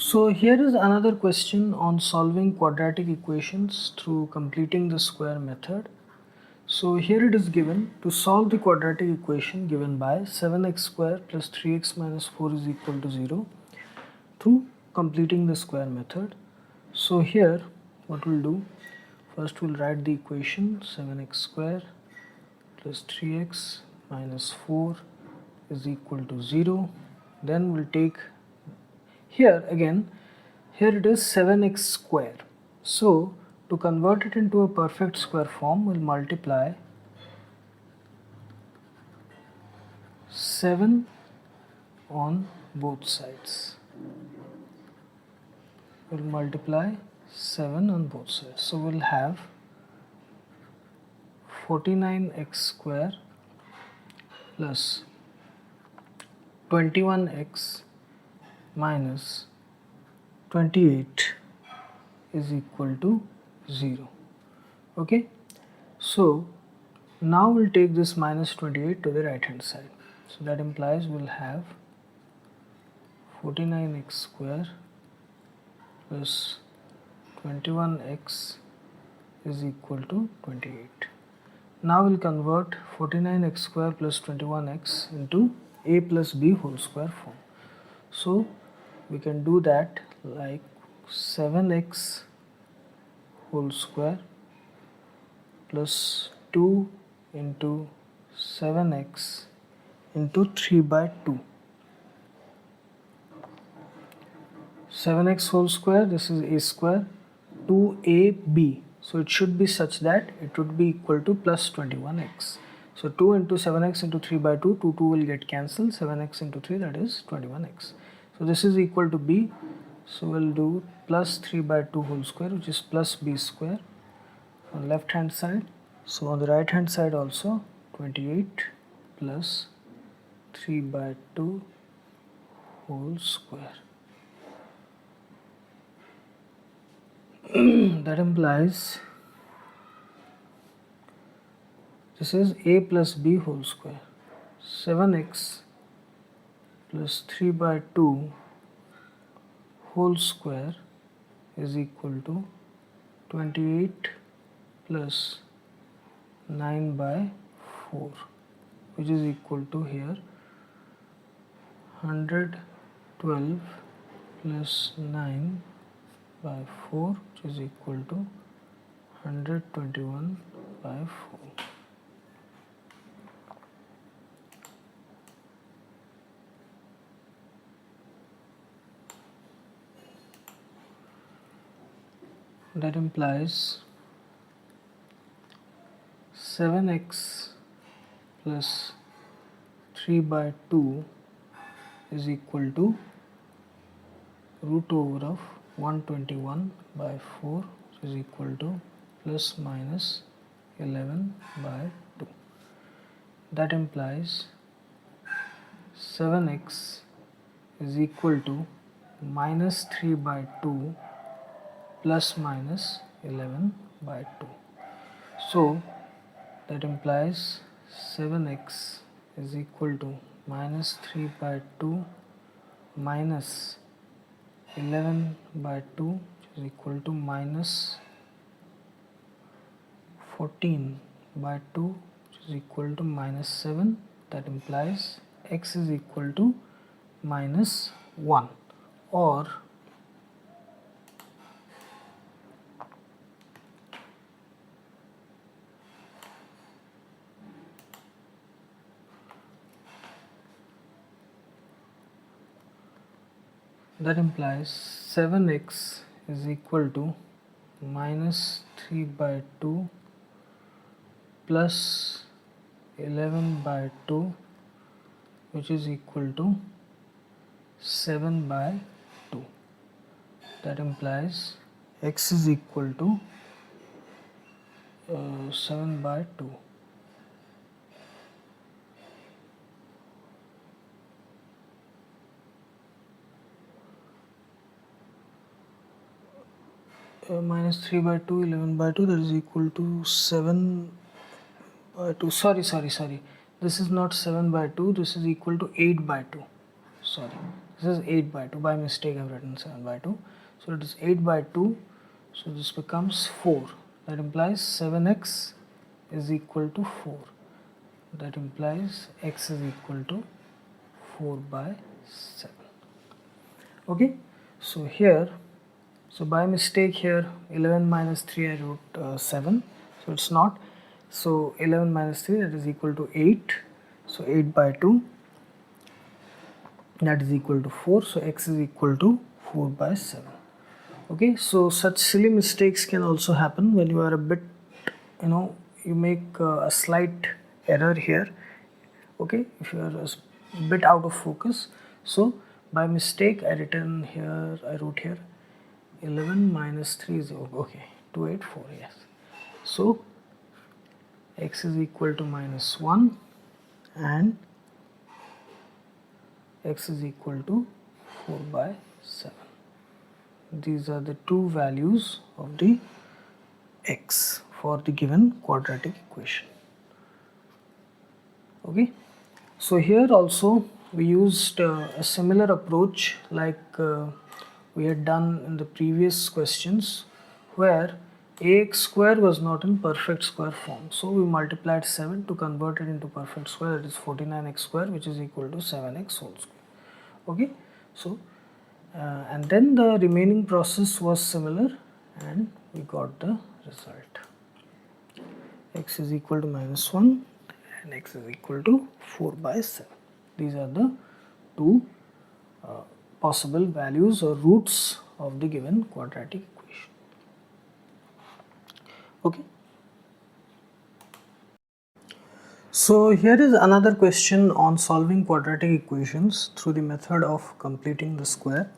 So here is another question on solving quadratic equations through completing the square method. So here it is given to solve the quadratic equation given by 7x square plus 3x minus 4 is equal to 0 through completing the square method. So here what we'll do, first we'll write the equation 7x square plus 3x minus 4 is equal to 0. Then we'll take here again, here it is 7x square. So to convert it into a perfect square form, we'll multiply 7 on both sides. We'll multiply 7 on both sides. So we'll have 49x square plus 21x minus 28 is equal to 0. Okay, so now we'll take this minus 28 to the right hand side. So that implies we'll have 49x square plus 21x is equal to 28. Now we'll convert 49x square plus 21x into a plus b whole square form. So we can do that like 7x whole square plus 2 into 7x into 3 by 2. 7x whole square, this is a square, 2ab. So it should be such that it would be equal to plus 21x. So 2 into 7x into 3 by 2, 2 will get cancelled, 7x into 3, that is 21x. So this is equal to b. So we'll do plus 3 by 2 whole square, which is plus b square on left hand side. So on the right hand side also 28 plus 3 by 2 whole square. That implies this is a plus b whole square. 7x plus 3 by 2 whole square is equal to 28 plus 9 by 4, which is equal to here 112 plus 9 by 4, which is equal to 121 by 4. That implies 7x plus 3 by 2 is equal to root over of 121 by 4, which is equal to plus minus 11 by 2. That implies 7x is equal to minus 3 by 2 plus minus 11 by 2. So that implies 7x is equal to minus 3 by 2 minus 11 by 2, which is equal to minus 14 by 2, which is equal to minus 7. That implies x is equal to minus 1, or that implies 7x is equal to minus 3 by 2 plus 11 by 2, which is equal to 7 by 2. That implies x is equal to 7 by 2. Minus 3 by 2, 11 by 2, that is equal to 7 by 2. Sorry. This is not 7 by 2, this is equal to 8 by 2. Sorry. This is 8 by 2. By mistake I have written 7 by 2. So it is 8 by 2. So this becomes 4. That implies 7x is equal to 4. That implies x is equal to 4 by 7. Okay. So here, so by mistake here 11 minus 3 I wrote 7. So it's not. So 11 minus 3, that is equal to 8. So 8 by 2, that is equal to 4. So x is equal to 4 by 7. Okay, so such silly mistakes can also happen when you are a bit, you make a slight error here. Okay, if you are a bit out of focus. So by mistake I wrote here 11 minus 3 is okay, 284, yes. So x is equal to minus 1 and x is equal to 4 by 7. These are the two values of the x for the given quadratic equation. Okay, so here also we used a similar approach like we had done in the previous questions, where ax square was not in perfect square form. So we multiplied 7 to convert it into perfect square, that is 49x square, which is equal to 7x whole square. Okay, so and then the remaining process was similar and we got the result. X is equal to minus 1 and x is equal to 4 by 7. These are the two possible values or roots of the given quadratic equation. Okay. So here is another question on solving quadratic equations through the method of completing the square.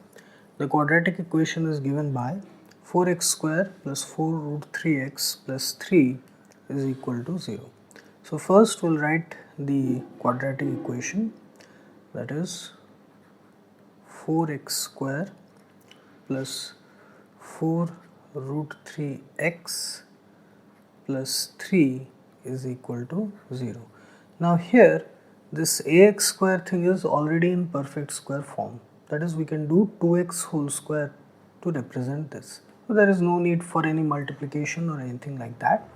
The quadratic equation is given by 4x square plus 4 root 3x plus 3 is equal to 0. So first we'll write the quadratic equation, that is 4x square plus 4 root 3x plus 3 is equal to 0. Now here this ax square thing is already in perfect square form, that is we can do 2x whole square to represent this. So there is no need for any multiplication or anything like that.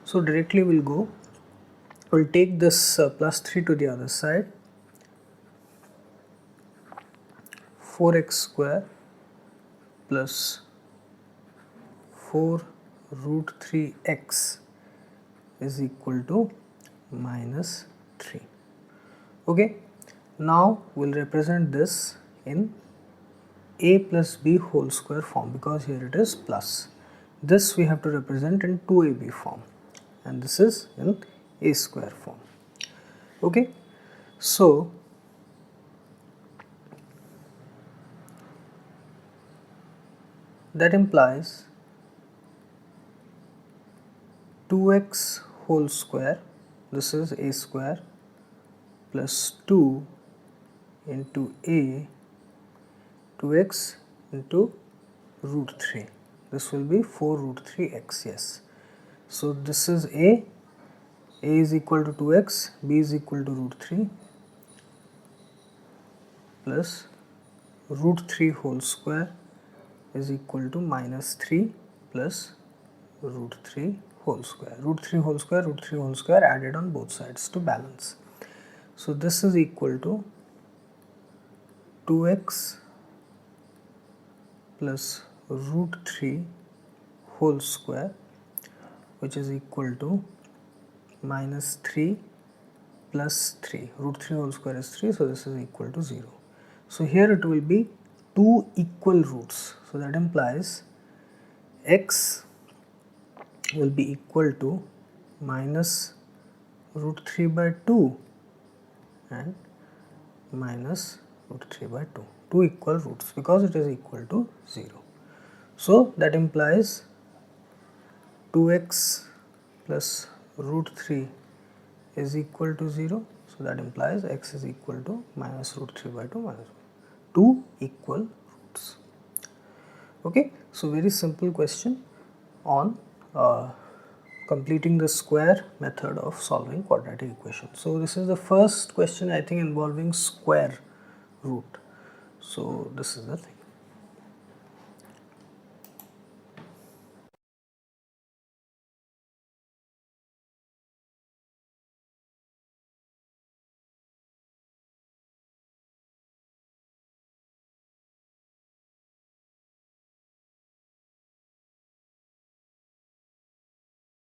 So directly we'll take this plus 3 to the other side. 4x square plus 4 root 3x is equal to minus 3. Okay, now we'll represent this in a plus b whole square form, because here it is plus. This we have to represent in 2ab form and this is in a square form. Okay, so that implies 2x whole square, this is a square, plus 2 into a, 2x into root 3. This will be 4 root 3x, yes. So this is a is equal to 2x, b is equal to root 3 plus root 3 whole square is equal to minus 3 plus root 3 whole square. Root 3 whole square, root 3 whole square added on both sides to balance. So this is equal to 2x plus root 3 whole square, which is equal to minus 3 plus 3. Root 3 whole square is 3, so this is equal to 0. So here it will be 2 equal roots. So that implies x will be equal to minus root 3 by 2 and minus root 3 by 2. 2 equal roots because it is equal to 0. So that implies 2x plus root 3 is equal to 0. So that implies x is equal to minus root 3 by 2 minus 2 equal roots. Okay, so very simple question on completing the square method of solving quadratic equation. So this is the first question I think involving square root. So this is the thing.